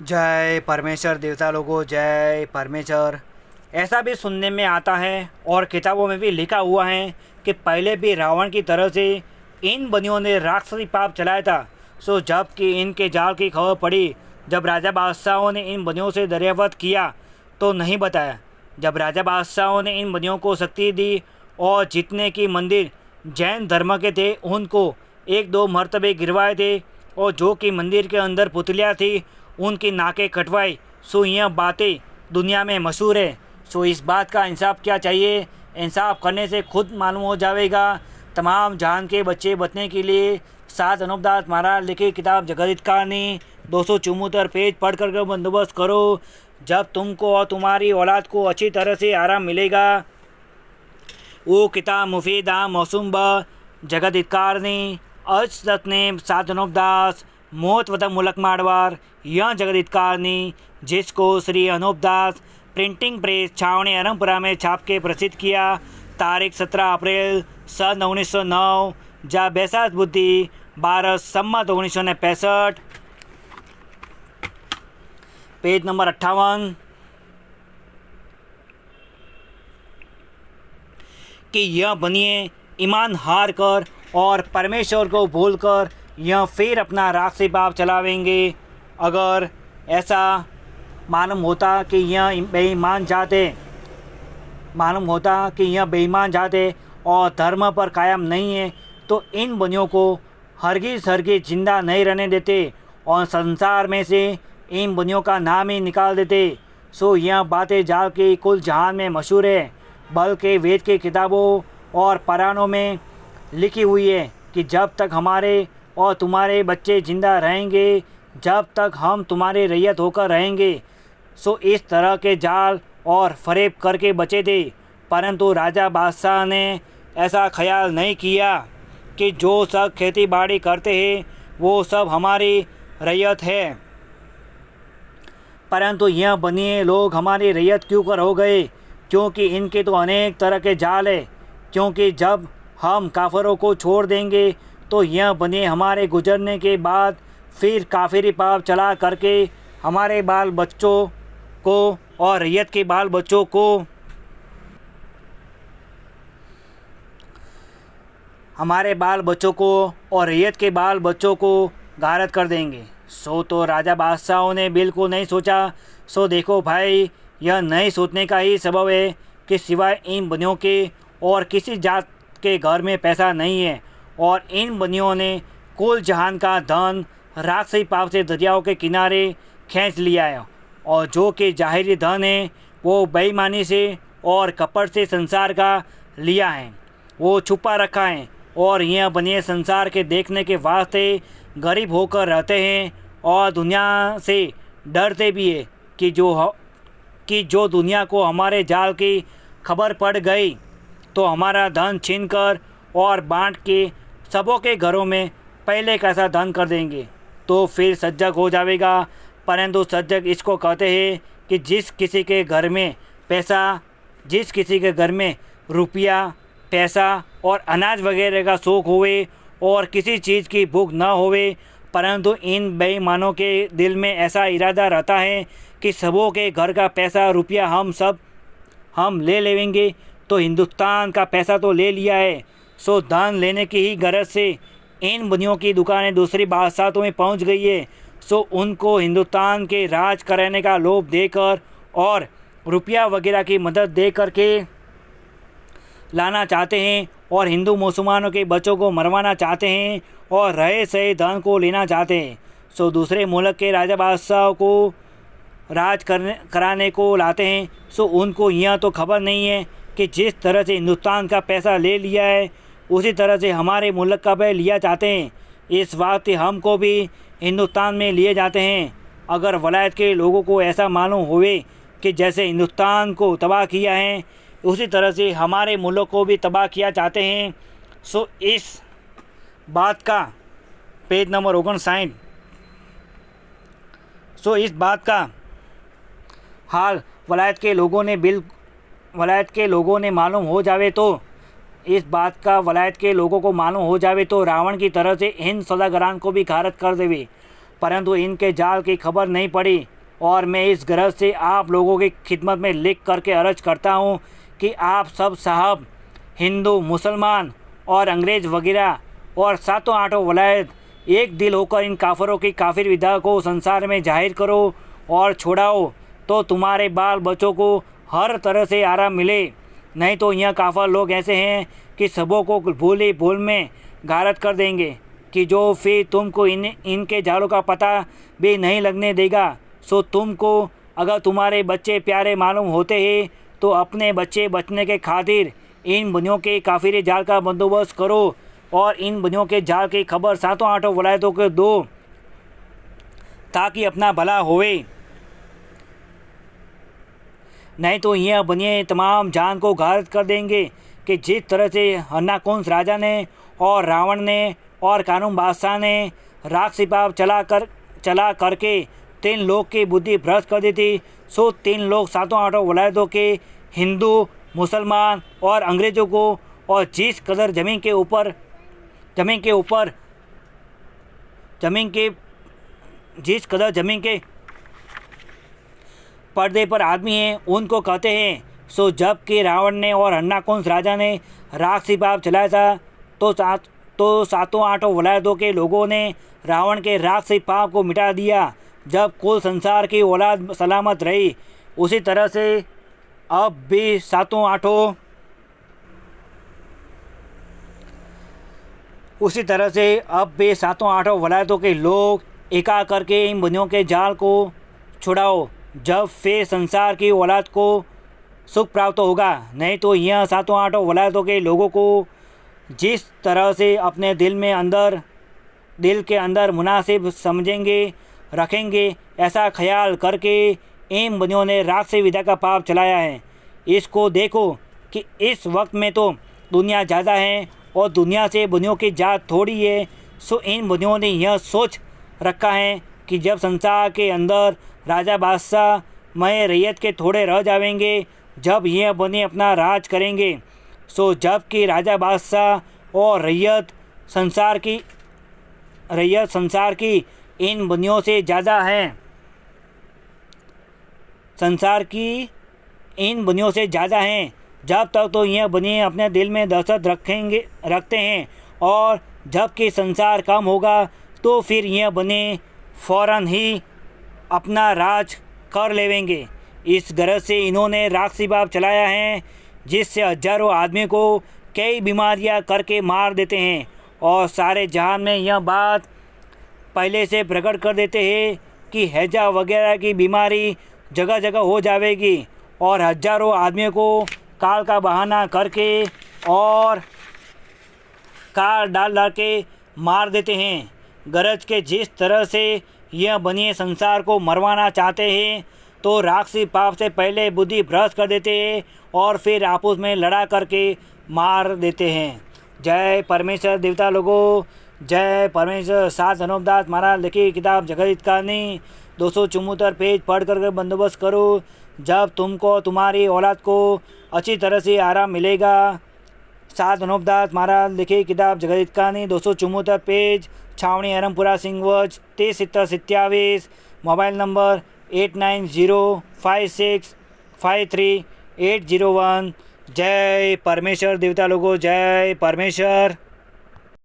जय परमेश्वर देवता लोगों, जय परमेश्वर। ऐसा भी सुनने में आता है और किताबों में भी लिखा हुआ है कि पहले भी रावण की तरह से इन बनियों ने राक्षसी पाप चलाया था। जब कि इनके जाल की खबर पड़ी, जब राजा बादशाहों ने इन बनियों से दरियाफ्त किया तो नहीं बताया। जब राजा बादशाहों ने इन बनियों को शक्ति दी और जितने की मंदिर जैन धर्म के थे उनको एक दो मर्तबे गिरवाए थे, और जो कि मंदिर के अंदर पुतलियाँ थी उनकी नाकें कटवाई। यह बातें दुनिया में मशहूर है। इस बात का इंसाफ क्या चाहिए? इंसाफ करने से खुद मालूम हो जाएगा। तमाम जान के बच्चे बचने के लिए सात अनूपदास महाराज लिखी किताब जगत कहानी 274 पेज पढ़ कर बंदोबस्त करो। जब तुमको और तुम्हारी औलाद को अच्छी तरह से आराम मिलेगा। वो किताब मुफीदा मौसुम ब जगत कारनी अज ने सात अनूपदास मोत वतक मुलक मारवार यह जगत कारनी, जिसको श्री अनूपदास प्रिंटिंग प्रेस छावनी अरमपुरा में छाप के प्रसिद्ध किया। तारीख 17 अप्रैल सन 1909, जा बैसाख बुद्धि 12 सम्मत 1965। पेज नंबर 58 कि यह बनिए ईमान हार कर और परमेश्वर को भूलकर यह फिर अपना राक्षसी पाप चलावेंगे। अगर ऐसा मालूम होता कि यह बेईमान जाते और धर्म पर कायम नहीं है तो इन बनियों को हरगिज़ जिंदा नहीं रहने देते और संसार में से इन बनियों का नाम ही निकाल देते। यह बातें जाल की कुल जहान में मशहूर है, बल्कि वेद की किताबों और पुराणों में लिखी हुई है कि जब तक हमारे और तुम्हारे बच्चे जिंदा रहेंगे, जब तक हम तुम्हारे रैयत होकर रहेंगे। इस तरह के जाल और फरेब करके बचे थे, परंतु राजा बादशाह ने ऐसा ख्याल नहीं किया कि जो सब खेती बाड़ी करते हैं वो सब हमारी रैयत है। परंतु यह बनिए लोग हमारी रैयत क्यों कर हो गए? क्योंकि इनके तो अनेक तरह के जाल है। क्योंकि जब हम काफिरों को छोड़ देंगे तो यह बनिए हमारे गुजरने के बाद फिर काफिरी पाप चला करके हमारे बाल बच्चों को और रैयत के बाल बच्चों को गारत कर देंगे। तो राजा बादशाहों ने बिल्कुल नहीं सोचा। देखो भाई, यह नहीं सोचने का ही सबब है कि सिवाय इन बनियों के और किसी जात के घर में पैसा नहीं है, और इन बनियों ने कुल जहान का धन राक्षसी पाप से दरियाओं के किनारे खींच लिया है, और जो कि जाहिरी धन है वो बेईमानी से और कपट से संसार का लिया है, वो छुपा रखा है। और यह बनिए संसार के देखने के वास्ते गरीब होकर रहते हैं और दुनिया से डरते भी है कि जो दुनिया को हमारे जाल की खबर पड़ गई तो हमारा धन छीनकर और बांट के सबों के घरों में पहले कैसा धन कर देंगे, तो फिर सज्जक हो जाएगा। परंतु सज्जक इसको कहते हैं कि जिस किसी के घर में रुपया, पैसा और अनाज वगैरह का शौक़ होवे और किसी चीज़ की भूख न होवे, परंतु इन बेईमानों के दिल में ऐसा इरादा रहता है कि सबों के घर का पैसा रुपया हम ले लेंगे। तो हिंदुस्तान का पैसा तो ले लिया है, धन लेने की ही गरज से इन बनियों की दुकानें दूसरी बादशाहतों में पहुंच गई है। उनको हिंदुस्तान के राज कराने का लोभ देकर और रुपया वगैरह की मदद दे करके लाना चाहते हैं, और हिंदू मुसलमानों के बच्चों को मरवाना चाहते हैं और रहे सही धन को लेना चाहते हैं। दूसरे मुल्क के राजा बादशाह को राज कराने को लाते हैं। उनको यह तो खबर नहीं है कि जिस तरह से हिंदुस्तान का पैसा ले लिया है उसी तरह से हमारे मुल्क का भी लिया चाहते हैं। इस बात से हमको भी हिंदुस्तान में लिए जाते हैं। अगर वलायत के लोगों को ऐसा मालूम होवे कि जैसे हिंदुस्तान को तबाह किया है उसी तरह से हमारे मुल्क को भी तबाह किया चाहते हैं। इस बात का पेज नंबर 59। इस बात का हाल वलायत के लोगों ने मालूम हो जावे तो रावण की तरह से इन सौदागरान को भी गारत कर देवे। परंतु इनके जाल की खबर नहीं पड़ी और मैं इस गरज से आप लोगों की खिदमत में लिख करके अर्ज करता हूँ कि आप सब साहब हिंदू, मुसलमान और अंग्रेज़ वगैरह और सातों आठों वलायत एक दिल होकर इन काफरों की काफिर विधा को संसार में जाहिर करो और छोड़ाओ, तो तुम्हारे बाल बच्चों को हर तरह से आराम मिले। नहीं तो यह काफर लोग ऐसे हैं कि सबों को भूल ही भूल में गारत कर देंगे कि जो फिर तुमको इनके जालों का पता भी नहीं लगने देगा। सो तुमको अगर तुम्हारे बच्चे प्यारे मालूम होते हैं तो अपने बच्चे बचने के खातिर इन बनियों के काफिर जाल का बंदोबस्त करो और इन बनियों के जाल की खबर सातों आठों वलायतों को दो ताकि अपना भला होवे। नहीं तो यह बनिए तमाम जान को गारत कर देंगे कि जिस तरह से हन्नाकुंस राजा ने और रावण ने और कानून बादशाह ने राख सिपाह चला करके 3 लोग की बुद्धि भ्रष्ट कर दी थी। सो 3 लोग सातों आठों वलायतों के हिंदू, मुसलमान और अंग्रेज़ों को और जिस कदर ज़मीन के पर्दे पर आदमी हैं उनको कहते हैं। सो जब कि रावण ने और हन्नाकुंस राजा ने राख सिपाह चलाया था तो सातों आठों वलायतों के लोगों ने रावण के राख सिपाह को मिटा दिया। जब कुल संसार की औलाद सलामत रही, उसी तरह से अब भी सातों आठों वलायतों के लोग एका करके इन बनियों के जाल को छुड़ाओ, जब फिर संसार की औलाद को सुख प्राप्त होगा। नहीं तो यह सातों आठों वलायतों के लोगों को जिस तरह से अपने दिल के अंदर मुनासिब समझेंगे रखेंगे, ऐसा ख्याल करके इन बनियों ने राख से विदा का पाप चलाया है। इसको देखो कि इस वक्त में तो दुनिया ज़्यादा है और दुनिया से बनियों की जात थोड़ी है। सो इन बनियों ने यह सोच रखा है कि जब संसार के अंदर राजा बादशाह मय रैयत के थोड़े रह जाएंगे, जब यह बने अपना राज करेंगे। सो जब कि राजा बादशाह और रैयत संसार की इन बनियों से ज़्यादा हैं, जब तक तो यह बनिए अपने दिल में दहशत रखते हैं और जब कि संसार कम होगा तो फिर यह बने फ़ौरन ही अपना राज कर लेवेंगे। इस गरज से इन्होंने राख सिपाह चलाया है जिससे हजारों आदमी को कई बीमारियां करके मार देते हैं और सारे जहान में यह बात पहले से प्रकट कर देते हैं कि हैजा वगैरह की बीमारी जगह जगह हो जाएगी और हजारों आदमियों को काल का बहाना करके और काल डाल के मार देते हैं। गरज के जिस तरह से यह बनिए संसार को मरवाना चाहते हैं तो राक्षसी पाप से पहले बुद्धि भ्रष्ट कर देते हैं और फिर आपस में लड़ा करके मार देते हैं। जय परमेश्वर देवता लोगों, जय परमेश्वर। सात धनोपदास महाराज लिखी किताब जगत कहानी 274 पेज पढ़ कर बंदोबस्त करो, जब तुमको तुम्हारी औलाद को अच्छी तरह से आराम मिलेगा। सात धनोपदास महाराज लिखी किताब जगत कहानी 274 पेज, छावनी हरमपुरा सिंहवज 307027, मोबाइल नंबर 8905653801। जय परमेश्वर देवता लोगों, जय परमेश्वर।